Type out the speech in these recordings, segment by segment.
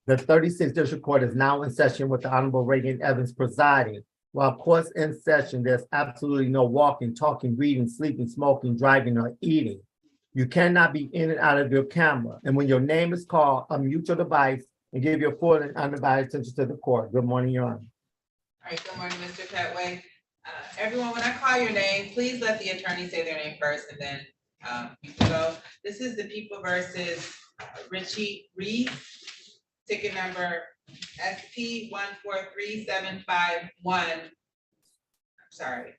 The 36th District Court is now in session with the Honorable Raeigen Evans presiding. While court's in session, there's absolutely no walking, talking, reading, sleeping, smoking, driving, or eating. You cannot be in and out of your camera. And when your name is called, unmute your device and give your full and undivided attention to the court. Good morning, Your Honor. All right, good morning, Mr. Petway. Everyone, when I call your name, please let the attorney say their name first and then you can go. This is the People versus Richie Reese, ticket number SP 143751. I'm sorry,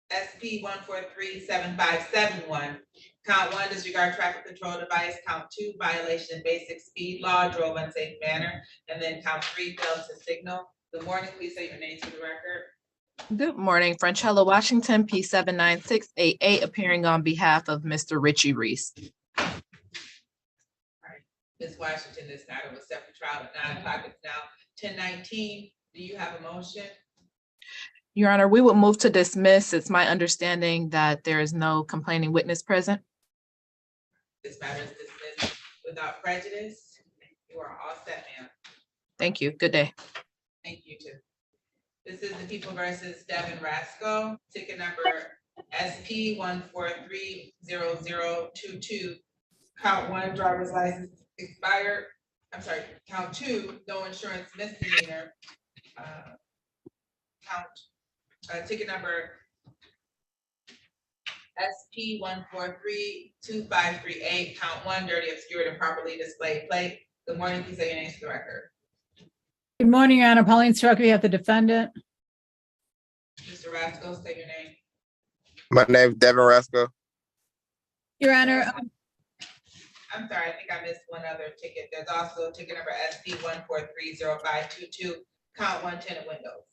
SP 1437571. Count 1, disregard traffic control device. Count 2, violation of basic speed law, drove unsafe manner. And then count 3, failed to signal. Good morning, please say your name to the record. Good morning, Franchella Washington, P79688, appearing on behalf of Mr. Richie Reese. All right, Ms. Washington, this matter was set for trial at 9 o'clock. It's now 10:19. Do you have a motion? Your Honor, we will move to dismiss. It's my understanding that there is no complaining witness present. This matter is dismissed without prejudice. You are all set, ma'am. Thank you. Good day. Thank you too. This is the People versus Devin Rasco, ticket number SP 1430022. Count 1, driver's license expired. I'm sorry, count 2, no insurance misdemeanor. Ticket number SP 1432538. Count 1, dirty, obscured, and properly displayed plate. Good morning, please say your name to the record. Good morning, Your Honor. Pauline Stroke, we have the defendant. Mr. Rasco, say your name. My name is Devin Rasco. Your Honor, I'm sorry, I think I missed one other ticket. There's also ticket number SP 1430522. Count 1, tenant windows.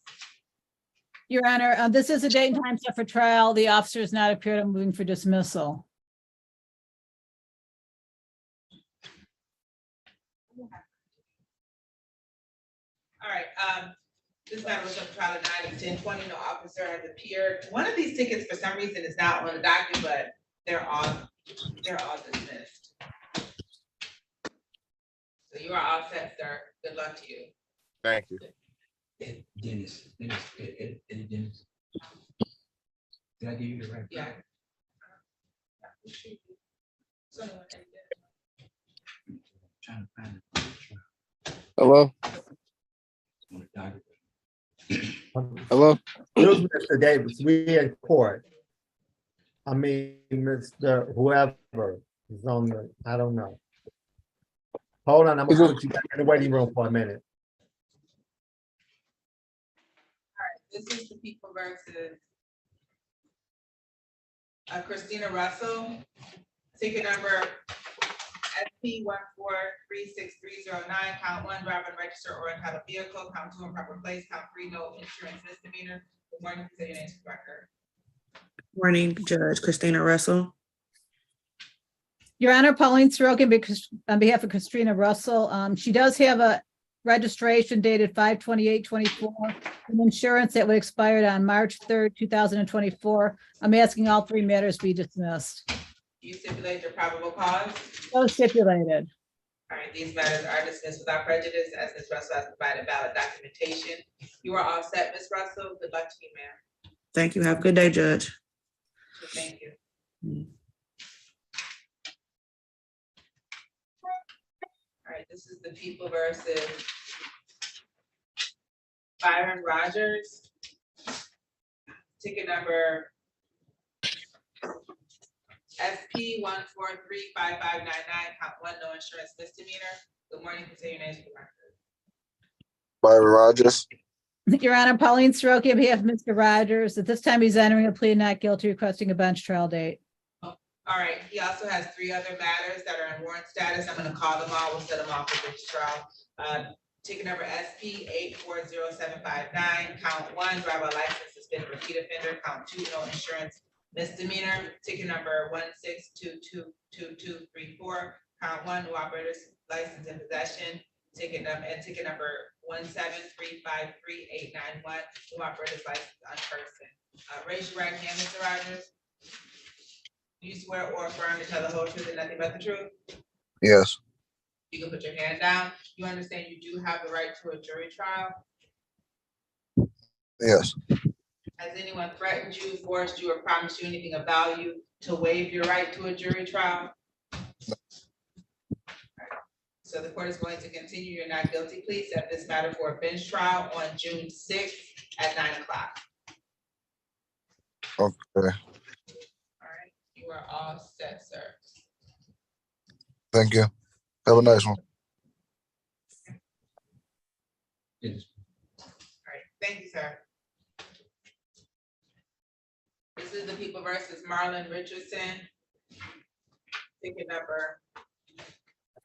Your Honor, this is a date and time set for trial. The officer has not appeared. I'm moving for dismissal. All right, this matter was up for trial at 9 and 10:20. No officer has appeared. One of these tickets, for some reason, is not on the docket, but they're all dismissed. So you are all set, sir. Good luck to you. Thank you. Dennis. Did I give you the right? Yeah. Trying to find it. Hello? Hello? Excuse me, Mr. Davis, we in court. I mean, Mr. whoever is on the, I don't know. Hold on, I'm gonna put you back in the waiting room for a minute. This is the People versus Christina Russell, ticket number SP 1436309. Count 1, driver unregistered or entitled vehicle. Count 2, improper place. Count 3, no insurance misdemeanor. Good morning, please say your name to the record. Morning, Judge Christina Russell. Your Honor, Pauline Stroke, on behalf of Christina Russell, she does have a registration dated 5/28/24, and insurance that would expire on March 3rd, 2024. I'm asking all 3 matters be dismissed. Do you stipulate your probable cause? So stipulated. All right, these matters are dismissed without prejudice as Ms. Russell has provided valid documentation. You are all set, Ms. Russell. Good luck to you, ma'am. Thank you. Have a good day, Judge. Thank you. All right, this is the People versus Byron Rogers. Ticket number SP 1435599. Count 1, no insurance misdemeanor. Good morning, please say your name to the record. Byron Rogers. Your Honor, Pauline Stroke, on behalf of Mr. Rogers. At this time, he's entering a plea of not guilty, requesting a bench trial date. All right, he also has 3 other matters that are in warrant status. I'm gonna call them all. We'll set them off for this trial. Ticket number SP 840759. Count 1, driver license suspended repeat offender. Count 2, no insurance misdemeanor. Ticket number 16222234. Count 1, no operator's license in possession. Ticket number 173538891. No operator's license on person. Raise your right hand, Mr. Rogers. Do you swear or affirm to tell the whole truth and nothing but the truth? Yes. You can put your hand down. You understand you do have the right to a jury trial? Yes. Has anyone threatened you, forced you, or promised you anything of value to waive your right to a jury trial? So the court is going to continue your not guilty plea, set this matter for a bench trial on June 6th at 9 o'clock. Okay. All right, you are all set, sir. Thank you. Have a nice one. Yes. All right, thank you, sir. This is the People versus Marlon Richardson. Ticket number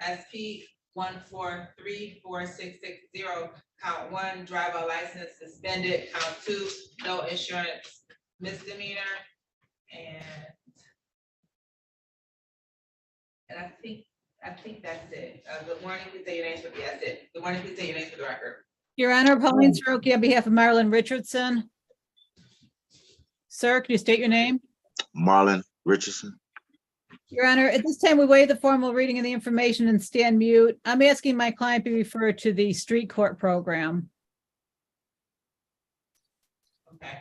SP 1434660, count 1, driver license suspended, count 2, no insurance misdemeanor, and I think that's it. Good morning, please say your names for, that's it. Good morning, please say your names for the record. Your Honor, Pauline Soroki on behalf of Marlon Richardson. Sir, can you state your name? Marlon Richardson. Your Honor, at this time, we waive the formal reading of the information and stand mute. I'm asking my client be referred to the street court program. Okay.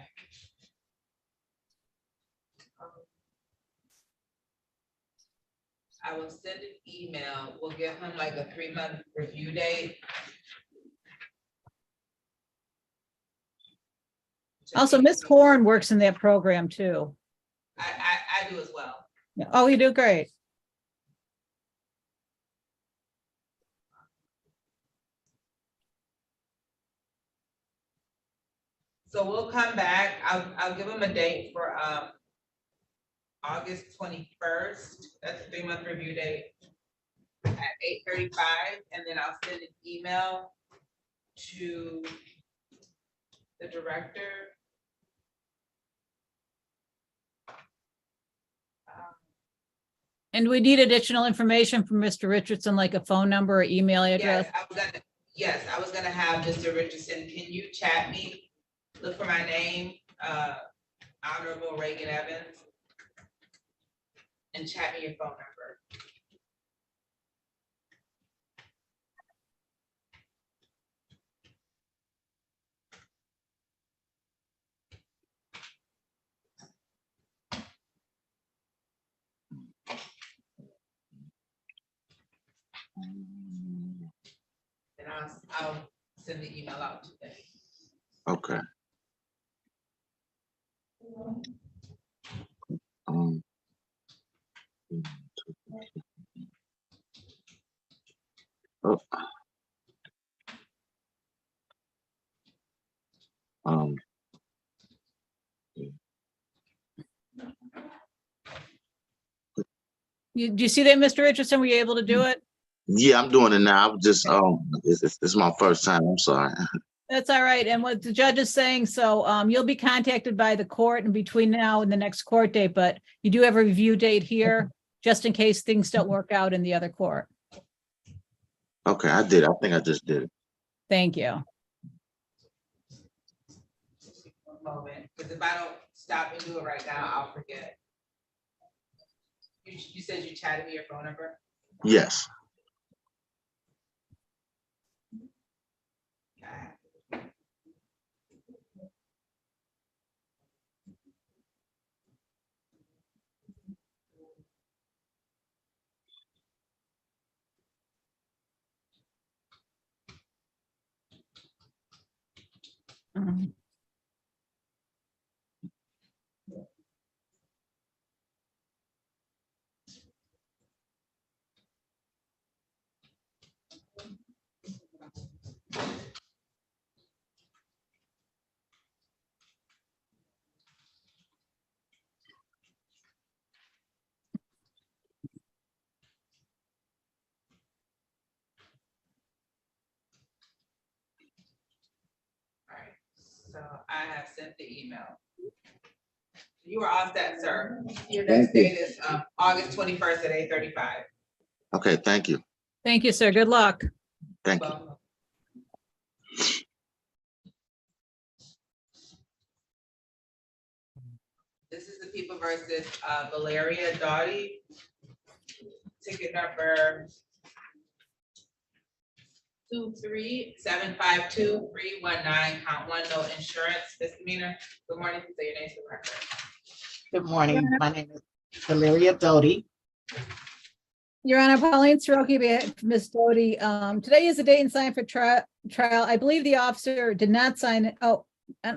I will send an email. We'll give him like a 3-month review date. Also, Ms. Horn works in that program too. I do as well. Oh, you do great. So we'll come back. I'll give him a date for August 21st. That's a 3-month review date at 8:35, and then I'll send an email to the director. And we need additional information from Mr. Richardson, like a phone number or email address. Yes, I was gonna have Mr. Richardson, can you chat me? Look for my name, Honorable Raeigen Evans. And chat me your phone number. And I'll send the email out today. Okay. Um, oh. Um, Do you see that, Mr. Richardson? Were you able to do it? yeah, I'm doing it now. I'm just it's my first time. I'm sorry. That's all right. And what the judge is saying, so you'll be contacted by the court in between now and the next court date, but you do have a review date here, just in case things don't work out in the other court. Okay, I did. I think I just did it. Thank you. One moment, because if I don't stop and do it right now, I'll forget. You said you chatted me your phone number? Yes. Okay. Um, All right, so I have sent the email. You are all set, sir. Your next date is August 21st at 8:35. Okay, thank you. Thank you, sir. Good luck. Thank you. Well, this is the People versus Valeria Doughty. Ticket number 23752-319, count one, no insurance misdemeanor. Good morning, please say your name for the record. Good morning. My name is Valeria Doty. Your Honor, Pauline Soroki, Ms. Doty, today is the date and sign for trial. I believe the officer did not sign it. Oh,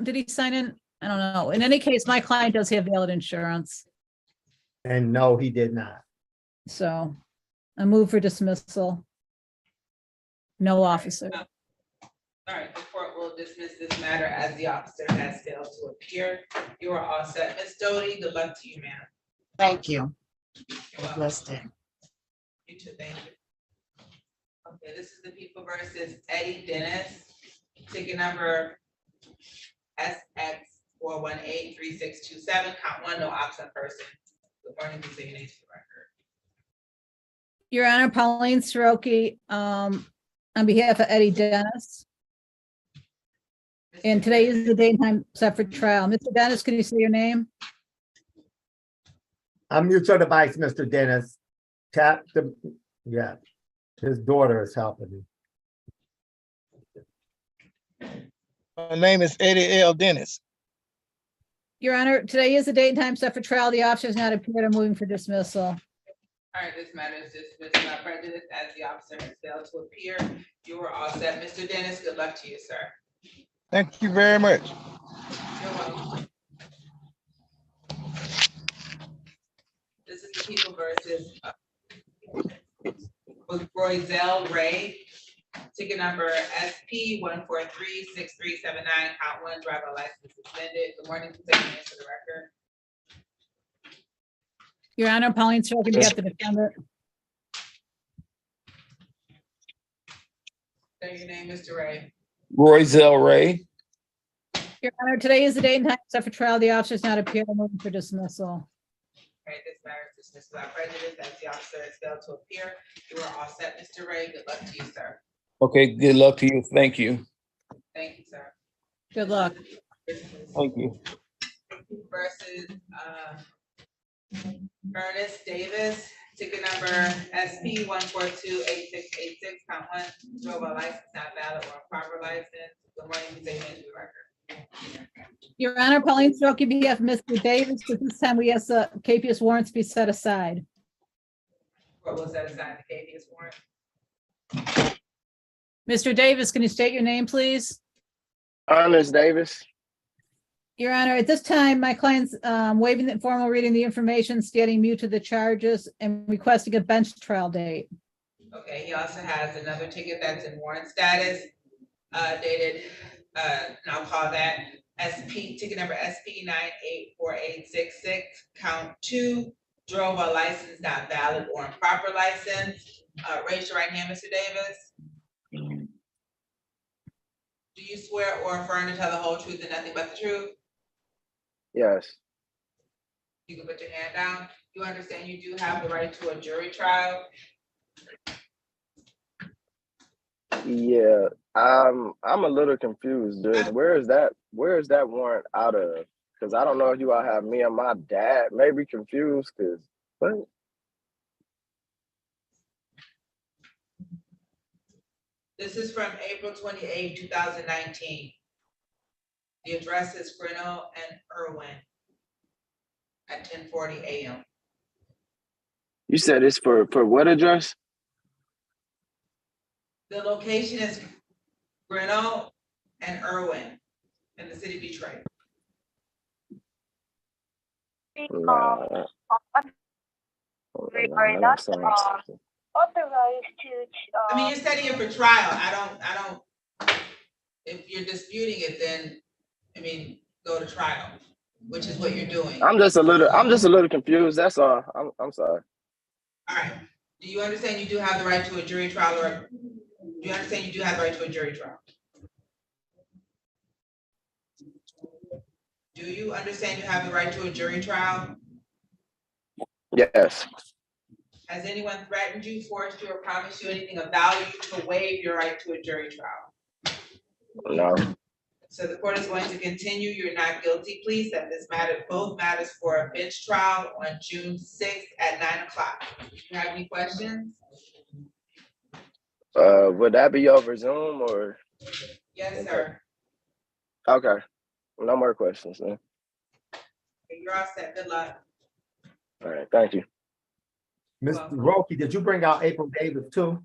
did he sign in? I don't know. In any case, my client does have valid insurance, And no, he did not. so I move for dismissal. No officer. All right, the court will dismiss this matter as the officer has failed to appear. You are all set. Ms. Doty, good luck to you, ma'am. Thank you. You're Have a welcome. blessed day. You too, thank you. Okay, this is the people versus Eddie Dennis, ticket number SX 4183627, count one, no absent person. Good morning, please say your name for the record. Your Honor, Pauline Soroki, on behalf of Eddie Dennis, and today is the date and time set for trial. Mr. Dennis, can you say your name? Unmute your device, Mr. Dennis. Tap the, yeah, his daughter is helping me. My name is Eddie L. Dennis. Your Honor, today is the date and time set for trial. The officer has not appeared. I'm moving for dismissal. All right, this matter is dismissed without prejudice as the officer has failed to appear. You are all set. Mr. Dennis, good luck to you, sir. Thank you very much. You're welcome. This is the people versus Raeigen Ray, ticket number SP 1436379, count one, driver license suspended. Good morning, please take your name for the record. Your Honor, Pauline Soroki, on behalf of the defendant. Say your name, Mr. Ray. Raeigen Ray. Your Honor, today is the date and time set for trial. The officer has not appeared. I'm moving for dismissal. Okay, this matter is dismissed without prejudice as the officer has failed to appear. You are all set, Mr. Ray. Good luck to you, sir. Okay, good luck to you. Thank you. Thank you, sir. Good luck. Thank you. Versus Ernest Davis, ticket number SP 1428686, count one, drove a license not valid or improper license. Good morning, please say your name to the record. Your Honor, Pauline Soroki, on behalf of Mr. Davis, at this time we ask the capious warrants be set aside. What was set aside, the habeas warrant? Mr. Davis, can you state your name, please? Ernest Davis. Your Honor, at this time, my client's waiving the formal reading the information, stating mute to the charges and requesting a bench trial date. Okay, he also has another ticket that's in warrant status, dated, and I'll call that SP, ticket number SP 984866, count two, drove a license not valid or improper license. Raise your right hand, Mr. Davis. Do you swear or affirm to tell the whole truth and nothing but the truth? Yes. You can put your hand down. You understand you do have the right to a jury trial? Yeah. I'm a little confused, Judge. Where is that warrant out of? Because I don't know if you all have me and my dad maybe confused, because what? This is from April 28, 2019. The address is Grinnell and Irwin at 10:40 a.m. You said it's for what address? The location is Grinnell and Irwin in the city of Detroit. Nah. Authorized to. I mean, you're setting it for trial. I don't, if you're disputing it, then, I mean, go to trial, which is what you're doing. I'm just a little confused. That's all. I'm sorry. All right. Do you understand you do have the right to a jury trial, or do you understand you do have the right to a jury trial? Do you understand you have the right to a jury trial? Yes. Has anyone threatened you, forced you, or promised you anything of value to waive your right to a jury trial? No. So the court is going to continue your not guilty pleas that this matter, both matters for a bench trial on June 6th at 9 o'clock. Do you have any questions? Would that be over Zoom or? Yes, sir. Okay, no more questions then. You're all set. Good luck. All right, thank you. Mr. Roki, did you bring out April Davis too?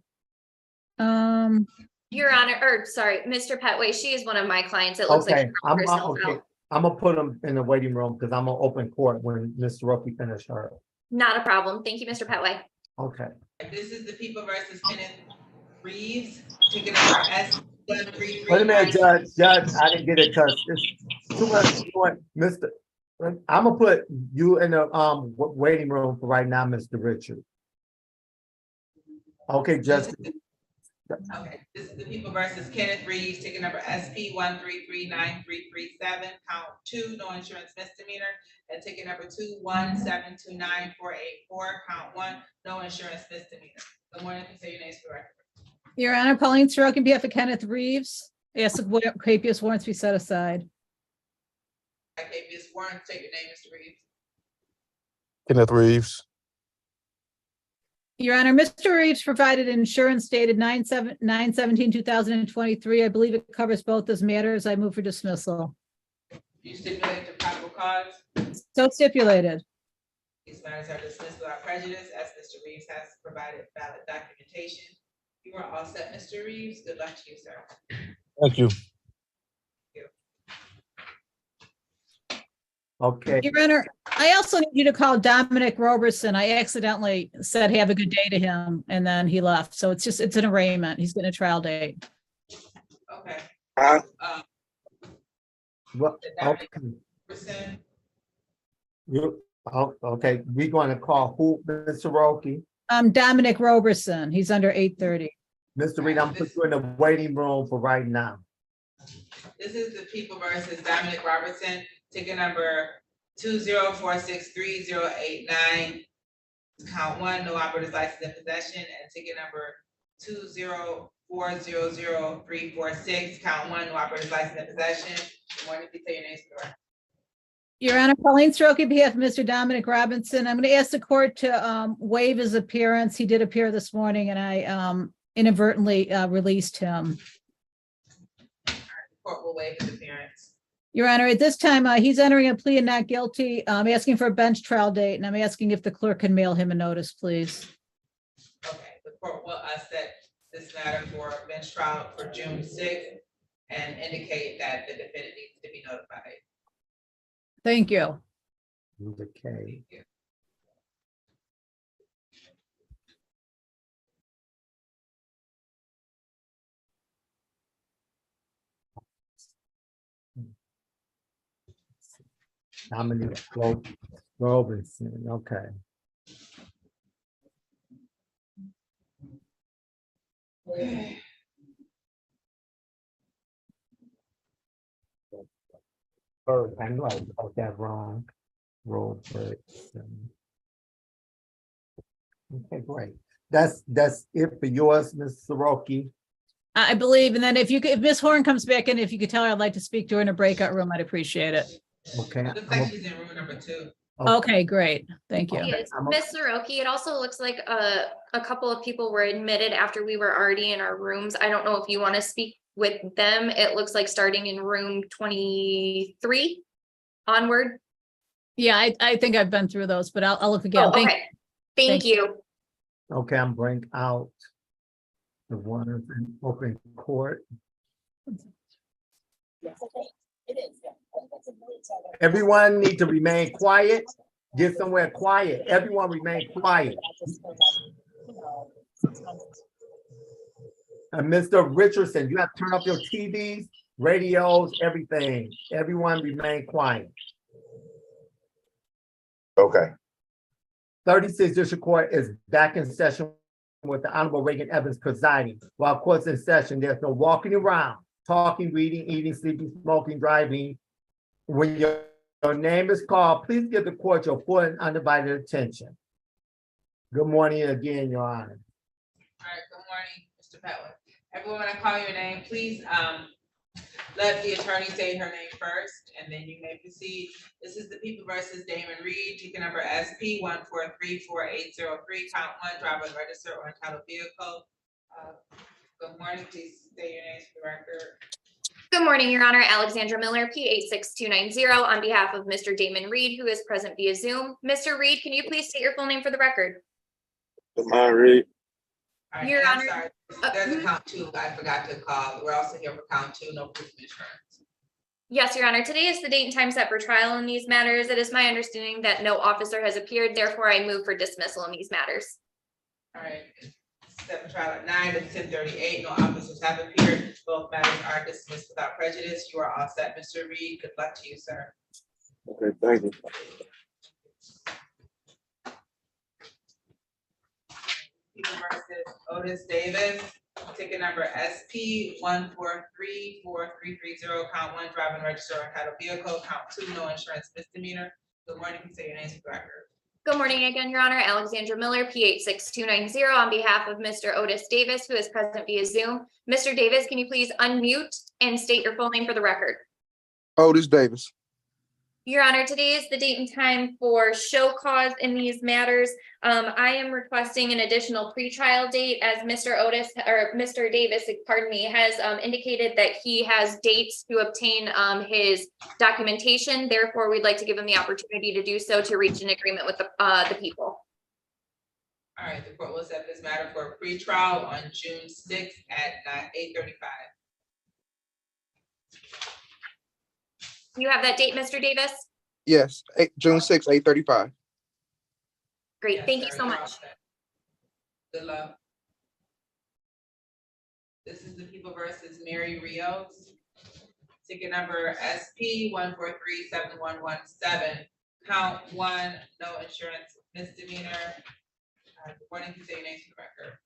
Your Honor, or sorry, Mr. Petway, she is one of my clients. It looks like. Okay, she knocked herself okay. out. I'm gonna put them in the waiting room because I'm gonna open court when Mr. Roki finishes her. Not a problem. Thank you, Mr. Petway. Okay. This is the People versus Kenneth Reeves, ticket number S1339. Wait a minute, Judge, I didn't get it because it's too much. Mr. I'm gonna put you in the waiting room for right now, Mr. Richard. Okay, Judge. Okay, this is the People versus Kenneth Reeves, ticket number SP1339337, count 2, no insurance misdemeanor, and ticket number 217294484, count 1, no insurance misdemeanor. Good morning, please say your names for the record. Your Honor, Pauline Sorokin, on behalf of Kenneth Reeves, ask the habeas warrants be set aside. Okay, Ms. Warren, state your name, Mr. Reeves. Kenneth Reeves. Your Honor, Mr. Reeves provided insurance dated 9/17/2023. I believe it covers both those matters. I move for dismissal. You stipulate the probable cause. So stipulated. These matters are dismissed without prejudice as Mr. Reeves has provided valid documentation. You are all set, Mr. Reeves. Good luck to you, sir. Thank you. Okay, Your Honor, I also need you to call Dominic Roberson. I accidentally said have a good day to him and then he left. So it's an arraignment. He's getting a trial date. Okay. well, okay. Percent. Okay, we're gonna call who, Mr. Roki? Dominic Roberson. He's under 830. Mr. Reed, I'm putting you in the waiting room for right now. This is the People versus Dominic Robertson, ticket number 204638089. Count 1, no operator's license in possession, and ticket number 204000346. Count 1, no operator's license in possession. Good morning, please say your names for the record. Your Honor, Pauline Sorokin, on behalf of Mr. Dominic Robinson, I'm going to ask the court to waive his appearance. He did appear this morning and I inadvertently released him. Court will waive his appearance. Your Honor, at this time, he's entering a plea and not guilty. I'm asking for a bench trial date and I'm asking if the clerk can mail him a notice, please. Okay, the court will set this matter for a bench trial for June 6th and indicate that the defendant needs to be notified. Thank you. Okay. Dominic Roberson, okay. I know I got that wrong. Roberson. Okay, great. That's it for yours, Ms. Soroki. I believe, and then if Ms. Horn comes back in, if you could tell her I'd like to speak to her in a breakout room, I'd appreciate it. Okay. Looks like she's in room number 2. Okay, great. Thank you. Yes, Ms. Soroki, it also looks like a couple of people were admitted after we were already in our rooms. I don't know if you want to speak with them. It looks like starting in room 23 onward. Yeah, I think I've been through those, but I'll look again. Oh, okay. Thank you. Okay, I'm bringing out the one in open court. Everyone need to remain quiet. Get somewhere quiet. Everyone remain quiet. And Mr. Richardson, you have to turn off your TVs, radios, everything. Everyone remain quiet. Okay. 36 District Court is back in session with the Honorable Raeigen Evans presiding. While court's in session, there's no walking around, talking, reading, eating, sleeping, smoking, driving. When your name is called, please give the court your full and undivided attention. Good morning again, Your Honor. All right, good morning, Mr. Petway. Everyone, when I call your name, please let the attorney say her name first, and then you may proceed. This is the People versus Damon Reed, ticket number SP1434803, count 1, driver register or entitled vehicle. Good morning, please state your names for the record. Good morning, Your Honor. Alexandra Miller, P 86290, on behalf of Mr. Damon Reed, who is present via Zoom. Mr. Reed, can you please state your full name for the record? Lamont Reed. All right, Your and I'm Honor. sorry, there's a count two, I forgot to call. We're also here for count two, no proof of insurance. Yes, Your Honor. Today is the date and time set for trial in these matters. It is my understanding that no officer has appeared. Therefore, I move for dismissal in these matters. All right, set for trial at 9, it's 10:38, no officers have appeared. Both matters are dismissed without prejudice. You are all set, Mr. Reed. Good luck to you, sir. Okay, thank you. People versus Otis Davis, ticket number SP 1434330, count one, driving register untitled vehicle, count two, no insurance misdemeanor. Good morning, you can say your names for the record. Good morning again, Your Honor. Alexandra Miller, P 86290, on behalf of Mr. Otis Davis, who is present via Zoom. Mr. Davis, can you please unmute and state your full name for the record? Otis Davis. Your Honor, today is the date and time for show cause in these matters. I am requesting an additional pretrial date as Mr. Davis, pardon me, has indicated that he has dates to obtain his documentation. Therefore, we'd like to give him the opportunity to do so to reach an agreement with the people. All right, the court will set this matter for a pretrial on June 6th at 8:35. You have that date, Mr. Davis? Yes, June 6th, 8:35. Great, Yes, thank you sir, so you're all much. set. Good luck. This is the people versus Mary Rios. Ticket number SP 1437117, count one, no insurance misdemeanor. Good morning, you can say your name for the record.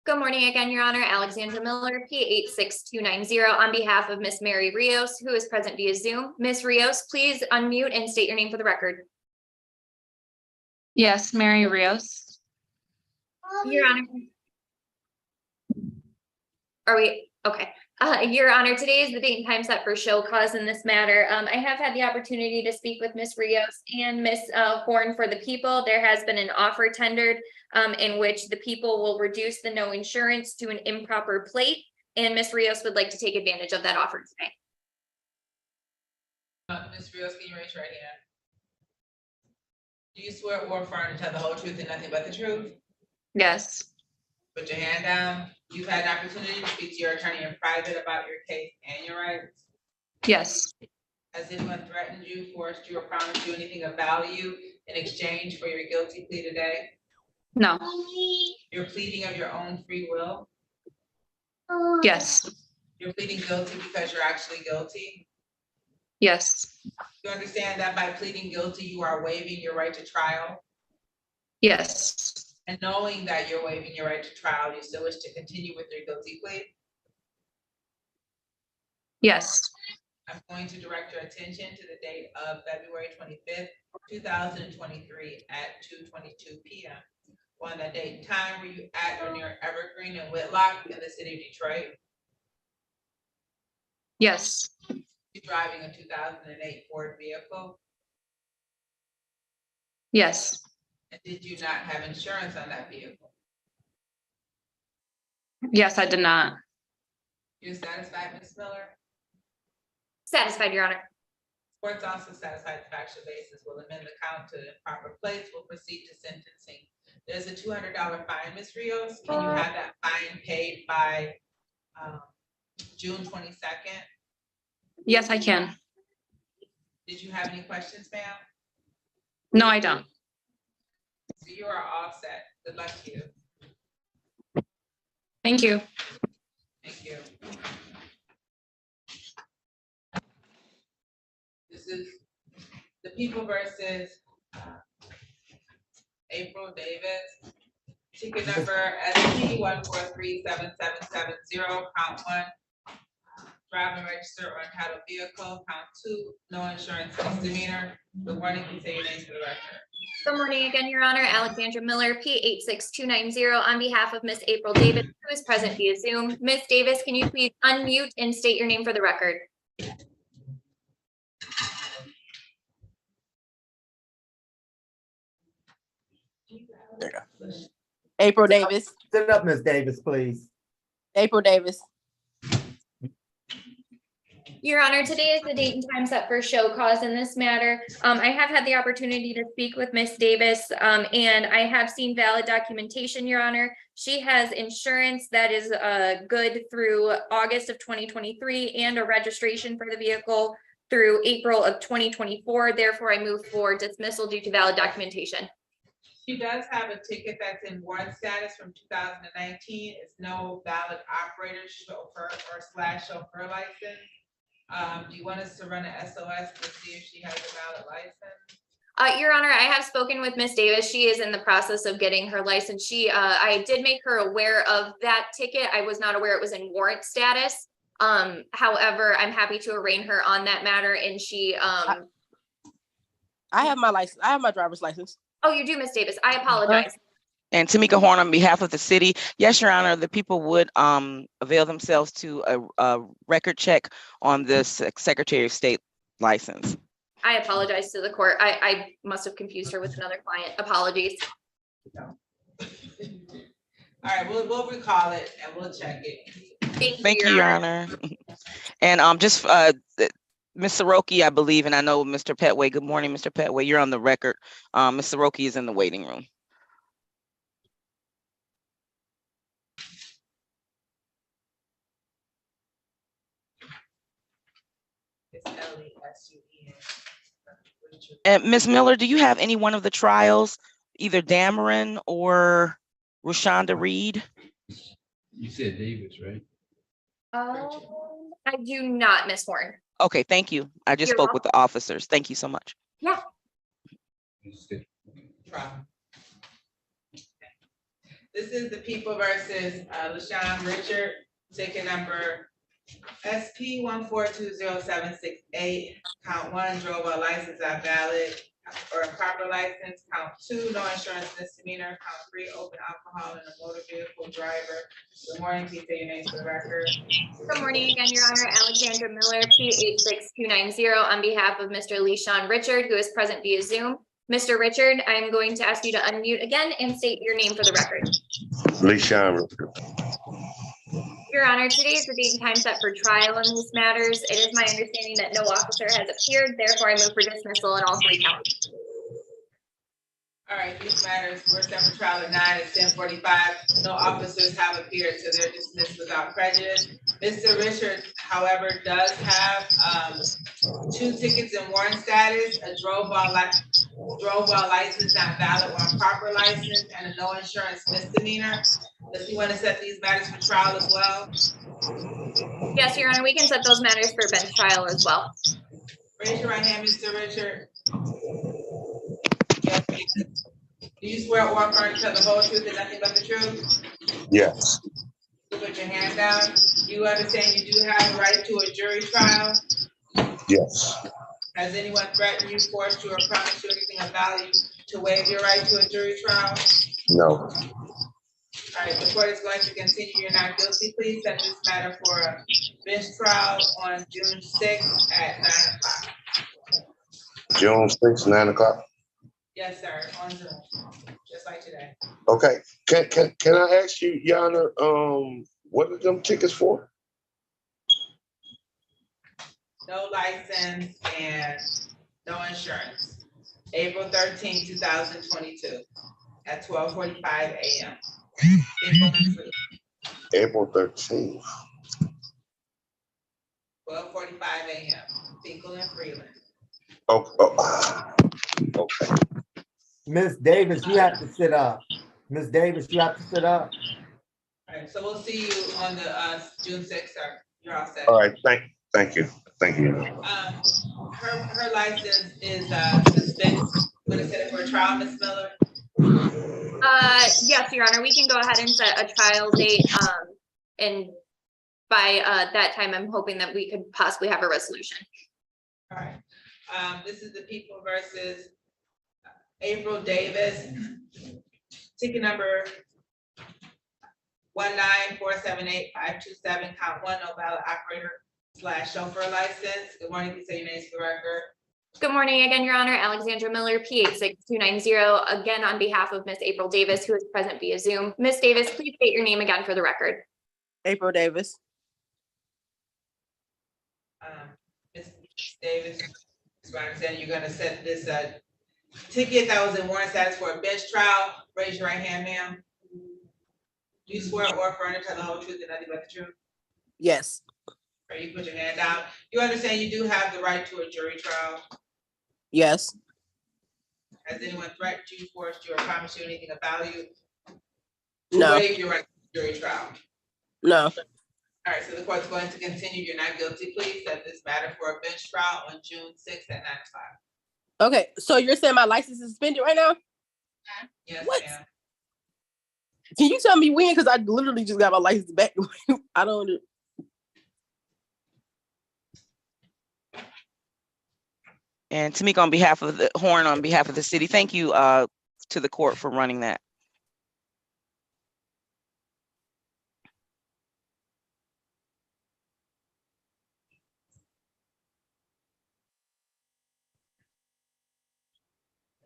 Good morning again, Your Honor. Alexandra Miller, P 86290, on behalf of Miss Mary Rios, who is present via Zoom. Miss Rios, please unmute and state your name for the record. Yes, Mary Rios. Your Honor. Are we, okay. Your Honor, today is the date and time set for show cause in this matter. I have had the opportunity to speak with Miss Rios and Miss Horn for the people. There has been an offer tendered in which the people will reduce the no insurance to an improper plate, and Miss Rios would like to take advantage of that offer today. Ms. Rios, can you raise your right hand? Do you swear or affirm to tell the whole truth and nothing but the truth? Yes. Put your hand down. You've had an opportunity to speak to your attorney in private about your case and your rights. Yes. Has anyone threatened you, forced you, or promised you anything of value in exchange for your guilty plea today? No. You're pleading of your own free will? Yes. You're pleading guilty because you're actually guilty? Yes. You understand that by pleading guilty, you are waiving your right to trial? Yes. And knowing that you're waiving your right to trial, you still wish to continue with your guilty plea? Yes. I'm going to direct your attention to the date of February 25th, 2023 at 2:22 p.m. On that date and time, were you at or near Evergreen and Whitlock in the city of Detroit? Yes. You driving a 2008 Ford vehicle? Yes. And did you not have insurance on that vehicle? Yes, I did not. You're satisfied, Ms. Miller? Satisfied, Your Honor. Court's also satisfied the factual basis will amend the count to improper place, will proceed to sentencing. There's a $200 fine, Ms. Rios. Can you have that fine paid by June 22nd? Yes, I can. Did you have any questions, ma'am? No, I don't. So you are all set. Good luck to you. Thank you. Thank you. This is the people versus April Davis. Ticket number SP 1437770, count one. Driving register or entitled vehicle, count two, no insurance misdemeanor. Good morning, you say your name for the record. Good morning again, Your Honor. Alexandra Miller, P 86290, on behalf of Miss April Davis, who is present via Zoom. Miss Davis, can you please unmute and state your name for the record? There you go. April Davis. Sit up, Ms. Davis, please. April Davis. Your Honor, today is the date and time set for show cause in this matter. I have had the opportunity to speak with Miss Davis, and I have seen valid documentation, Your Honor. She has insurance that is good through August of 2023 and a registration for the vehicle through April of 2024. Therefore, I move for dismissal due to valid documentation. She does have a ticket that's in warrant status from 2019. It's no valid operator chauffeur or / chauffeur license. Do you want us to run an SOS to see if she has a valid license? Your Honor, I have spoken with Miss Davis. She is in the process of getting her license. I did make her aware of that ticket. I was not aware it was in warrant status. However, I'm happy to arraign her on that matter, and I have my license. I have my driver's license. Oh, you do, Miss Davis. I apologize. And Tamika Horn on behalf of the city. Yes, Your Honor, the people would avail themselves to a record check on this Secretary of State license. I apologize to the court. I must have confused her with another client. Apologies. All right, we'll recall it and we'll check it. Thank you, Your Honor. And just Ms. Soroki, I believe, and I know Mr. Petway. Good morning, Mr. Petway. You're on the record. Ms. Soroki is in the waiting room. And Ms. Miller, do you have any one of the trials, either Dameron or Rashonda Reed? You said Davis, right? I do not, Miss Horn. Okay, thank you. I just You're spoke with the officers. Thank you so much. Yeah. This is the People versus LaShawn Richard, ticket number SP 1420768. Count 1, drove a license not valid or improper license. Count 2, no insurance misdemeanor. Count 3, open alcohol in a motor vehicle driver. Good morning, please say your names for the record. Good morning again, Your Honor. Alexandra Miller, P86290, on behalf of Mr. LaShawn Richard, who is present via Zoom. Mr. Richard, I'm going to ask you to unmute again and state your name for the record. LaShawn Richard. Your Honor, today is the date and time set for trial in these matters. It is my understanding that no officer has appeared, therefore I move for dismissal in all 3 counts. All right, these matters were set for trial at 9 at 10:45. No officers have appeared, so they're dismissed without prejudice. Mr. Richard, however, does have 2 tickets in warrant status, a drove while license not valid or improper license, and a no insurance misdemeanor. Does he want to set these matters for trial as well? Yes, Your Honor, we can set those matters for bench trial as well. Raise your right hand, Mr. Richard. Do you swear or affirm to tell the whole truth and nothing but the truth? Yes. You put your hand down. You understand you do have a right to a jury trial? Yes. Has anyone threatened you, forced you, or promised you anything of value to waive your right to a jury trial? No. All right, the court is going to continue. You're not guilty. Please set this matter for a bench trial on June 6th at 9 o'clock. June 6th, 9 o'clock. Yes, sir, on Zoom, just like today. Okay. Can I ask you, Your Honor, what are them tickets for? No license and no insurance. April 13, 2022 at 12:45 a.m. April 13th. 12:45 a.m. Finkel and Freeland. Okay. Ms. Davis, you have to sit up. Ms. Davis, you have to sit up. All right, so we'll see you on the June 6th, sir. You're all set. All right. Thank you. Her license is suspended. What is it for a trial, Ms. Miller? Yes, Your Honor, we can go ahead and set a trial date. And by that time, I'm hoping that we could possibly have a resolution. All right. This is the People versus April Davis. Ticket number 19478-527, count 1, no valid operator / chauffeur license. Good morning, please say your names for the record. Good morning again, Your Honor. Alexandra Miller, P86290, again on behalf of Miss April Davis, who is present via Zoom. Miss Davis, please state your name again for the record. April Davis. Ms. Davis, as I understand, you're gonna set this, ticket that was in warrant status for a bench trial. Raise your right hand, ma'am. Do you swear or affirm to tell the whole truth and nothing but the truth? Yes. Or you put your hand down. You understand you do have the right to a jury trial? Yes. Has anyone threatened you, forced you, or promised you anything of value to No. waive your right to jury trial? No. All right, so the court's going to continue your not guilty plea, set this matter for a bench trial on June 6th at 9 o'clock. Okay, so you're saying my license is suspended right now? Yes, What? ma'am. Can you tell me when? Because I literally just got my license back. I don't. And Tamika, on behalf of the Horn, on behalf of the city, thank you to the court for running that.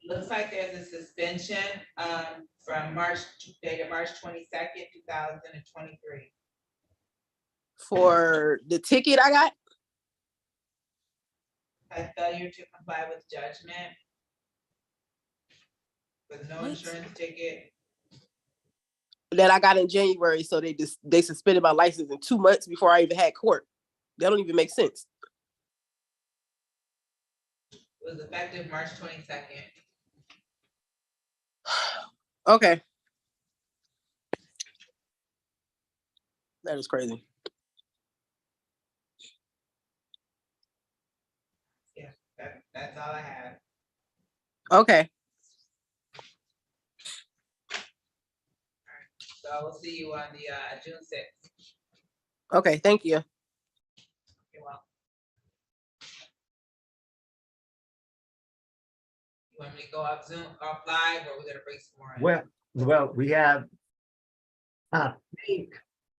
Looks like there's a suspension from dated March 22nd, 2023. For the ticket I got? A failure to comply with judgment with no insurance ticket. That I got in January, so they suspended my license in 2 months before I even had court. That don't even make sense. It was effective March 22nd. Okay. That is crazy. Yeah, that's all I have. Okay. So I will see you on the June 6th. Okay, thank you. You're welcome. You want me to go off Zoom, off live, or we're gonna bring some more in? Well, we have, I think